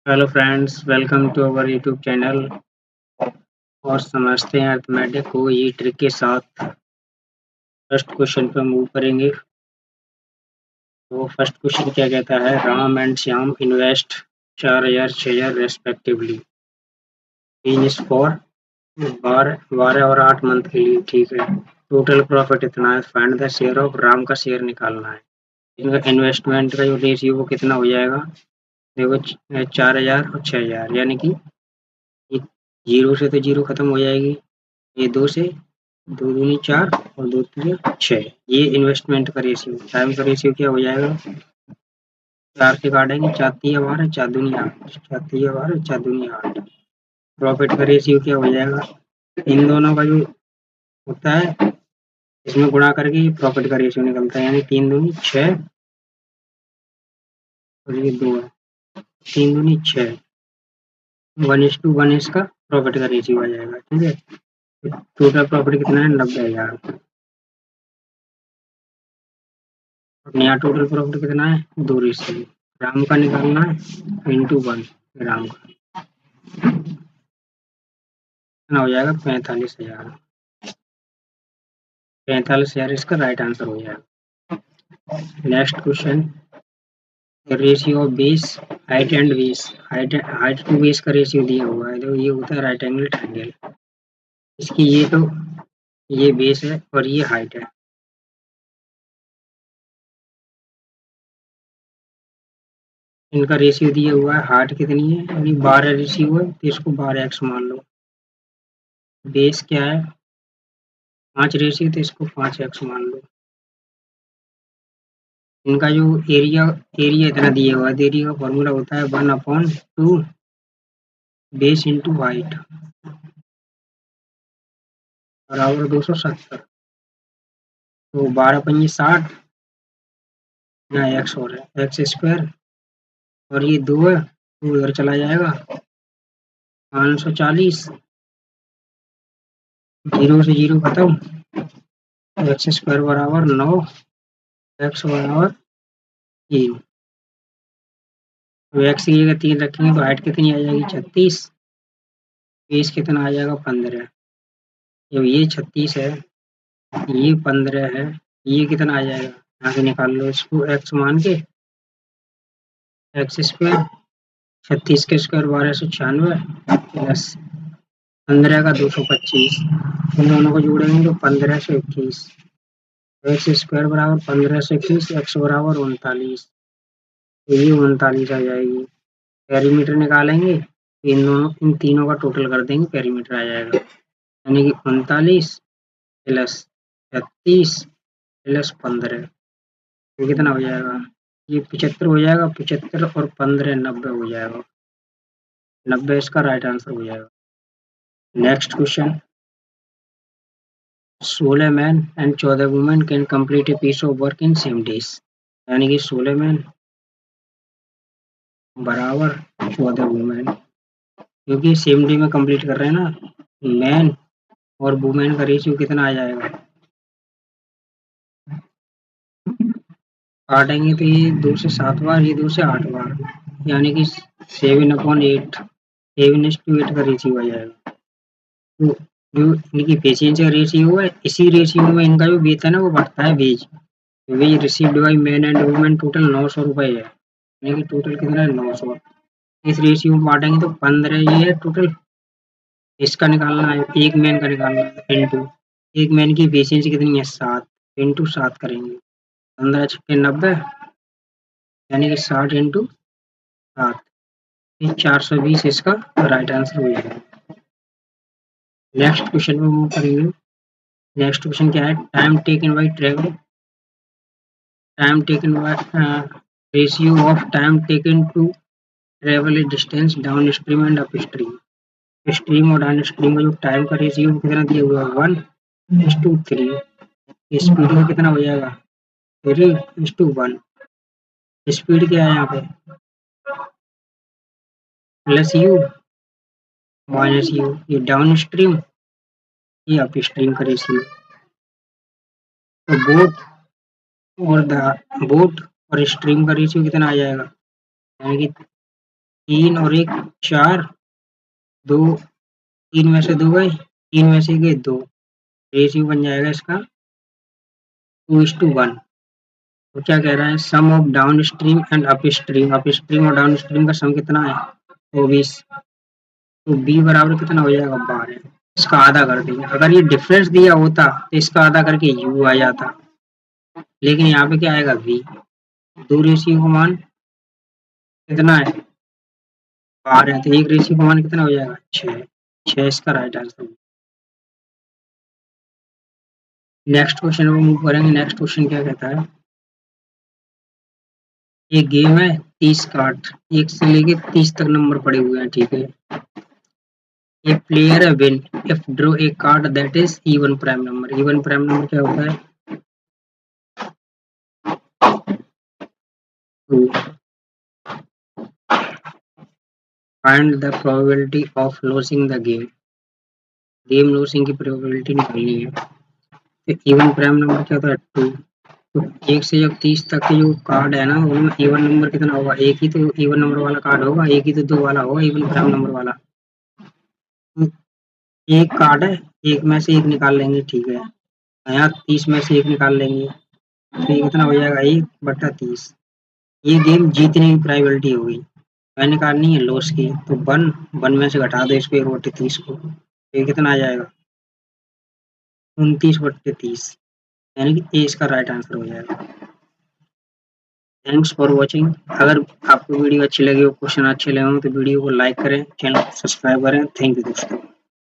Hello friends, welcome to our YouTube channel और समझते हैं अर्थमेटिक को ये ट्रिक के साथ। फर्स्ट क्वेश्चन पर मूव करेंगे। तो फर्स्ट क्वेश्चन क्या कहता है, Ram and Shyam invest 4000 6000 respectively in is for 12 और 8 मंथ के लिए। ठीक है, टोटल प्रॉफिट इतना है, find the share of Ram का शेयर निकालना है। इनका इन्वेस्टमेंट का जो रेशियो वो कितना हो जाएगा, देखो 4000 और 6000 यानी कि ये जीरो से तो जीरो खत्म हो जाएगी, ये दो से दो दूनी 4 और दो तीन 6। ये इन्वेस्टमेंट का रेशियो। टाइम का रेशियो क्या हो जाएगा, 4 से काटेंगे, 4 तिया 12 4 दूनी 8, 4 तिया 12 4 दूनी 8। प्रॉफिट का रेशियो क्या हो जाएगा, इन दोनों का जो होता है इसमें गुणा करके प्रॉफिट का रेशियो निकलता है, यानी 3 दूनी 6 और ये 2 है, 3 दूनी 6, 1:1 इसका प्रॉफिट का रेशियो आ जाएगा। ठीक है, टोटल प्रॉफिट कितना है, 90,000। यहाँ टोटल प्रॉफिट कितना है, 2 रेशियो। राम का निकालना है इंटू 1, राम का कितना हो जाएगा, 45,000। 45,000 इसका राइट आंसर हो जाएगा। Next question, ratio of base height and base. Height to base का रेशियो दिया हुआ है, तो ये होता है राइट एंगल ट्रायंगल। इसकी ये बेस है और ये हाइट है। इनका रेशियो दिया हुआ है, हाइट कितनी है यानी 12 रेशियो है, तो इसको 12x मान लो। बेस क्या है, 5 रेशियो, तो इसको 5x मान लो। इनका जो एरिया एरिया इतना दिया हुआ है, एरिया का फॉर्मूला होता है 1/2 बेस इंटू हाइट बराबर 270। तो 12 × 60 यहाँ एक्स और है, एक्स स्क्वायर, और ये 2 है तो उधर चला जाएगा 540, जीरो से जीरो खत्म, एक्स स्क्वायर बराबर 9, एक्स बराबर 3। तो एक्स की जगह 3 रखेंगे तो हाइट कितनी आ जाएगी, 36। बेस कितना आ जाएगा, 15। जब ये 36 है, ये 15 है, ये कितना आ जाएगा, यहाँ से निकाल लो इसको एक्स मान के, एक्स स्क्वायर 36 के स्क्वायर 1296 प्लस 15 का 225, इन दोनों को जोड़ेंगे तो 1521। एक्स स्क्वायर बराबर 1521, एक्स बराबर 39, तो ये 39 आ जाएगी। पेरीमीटर निकालेंगे, इन तीनों का टोटल कर देंगे, पेरीमीटर आ जाएगा, यानी कि 39 प्लस 36 प्लस 15, ये कितना हो जाएगा, ये 75 हो जाएगा। 75 और 15 90 हो जाएगा, 90 इसका राइट आंसर हो जाएगा। Next question, 16 man and 14 women can complete a piece of work in same days. यानी कि 16 मैन बराबर 14 वुमेन, क्योंकि सेम डे में कंप्लीट कर रहे हैं ना। मैन और वुमेन का रेशियो कितना आ जाएगा, काटेंगे तो ये 2 से 7 बार, ये 2 से 8 बार, यानी कि 7/8, 7:8 का रेशियो आ जाएगा। तो जो इनकी पेशेंस का रेशियो है, इसी रेशियो में इनका जो वेतन है वो बढ़ता है, wage. Wage received by man and women total 900 रुपए है, यानी कि टोटल कितना है, 900। इस रेशियो में बांटेंगे तो 15 ये है टोटल। इसका निकालना है, एक मैन का निकालना है इंटू, एक मैन की पेशेंस कितनी है, 7, इंटू 7 करेंगे, 15 छक्के 90, यानी कि 60 इंटू 7, 420 इसका राइट आंसर हो जाएगा। नेक्स्ट क्वेश्चन में मूव करेंगे। नेक्स्ट क्वेश्चन क्या है, time taken by travel, time taken by ratio of time taken to travel a distance down stream and up stream. Stream और डाउन स्ट्रीम का जो टाइम का रेशियो कितना दिया हुआ है, 1:3। स्पीड का कितना हो जाएगा, 3:1। स्पीड क्या है यहाँ पे, प्लस यू माइनस यू, ये डाउन स्ट्रीम, ये अप स्ट्रीम का रेशियो। तो बोट और स्ट्रीम का रेशियो कितना आ जाएगा, यानी कि 3 और 1 4, 2 3 में से 2 गए, 3 में से गए 2, रेशियो बन जाएगा इसका 2:1। तो क्या कह रहा है, sum of down stream and up stream और डाउन स्ट्रीम का सम कितना है, 24। तो बी बराबर कितना हो जाएगा, 12। इसका आधा कर देंगे। अगर ये डिफरेंस दिया होता तो इसका आधा करके यू आ जाता, लेकिन यहाँ पे क्या आएगा, वी। 2 रेशियो का मान कितना है, 12 है, तो 1 रेशियो का मान कितना हो जाएगा, 6 इसका राइट आंसर। नेक्स्ट क्वेश्चन को मूव करेंगे। नेक्स्ट क्वेश्चन क्या कहता है, एक गेम है 30 कार्ड, 1 से लेके 30 तक नंबर पड़े हुए हैं, ठीक है। ए प्लेयर है win if draw a card that is even prime number. Even prime number क्या होता है, 2। Find the probability of losing the game. Game losing की प्रोबेबिलिटी निकालनी है। तो इवन प्राइम नंबर क्या होता है, 2। तो 1 से जब 30 तक के जो कार्ड है ना, उनमें इवन नंबर कितना होगा, एक ही तो इवन नंबर वाला कार्ड होगा, एक ही तो 2 वाला होगा इवन प्राइम नंबर वाला। तो एक कार्ड है, एक में से एक निकाल लेंगे, ठीक है। यहाँ 30 में से एक निकाल लेंगे, तो ये कितना हो जाएगा, 1/30। ये गेम जीतने की प्रोबेबिलिटी होगी। मैंने निकालनी है लॉस की, तो 1 में से घटा दो इसको 1/30 को, तो ये कितना आ जाएगा, 29/30, यानी कि ए इसका राइट आंसर हो जाएगा। Thanks for watching. अगर आपको वीडियो अच्छी लगी हो, क्वेश्चन अच्छे लगे हो, तो वीडियो को लाइक करें, चैनल को सब्सक्राइब करें। थैंक यू दोस्तों।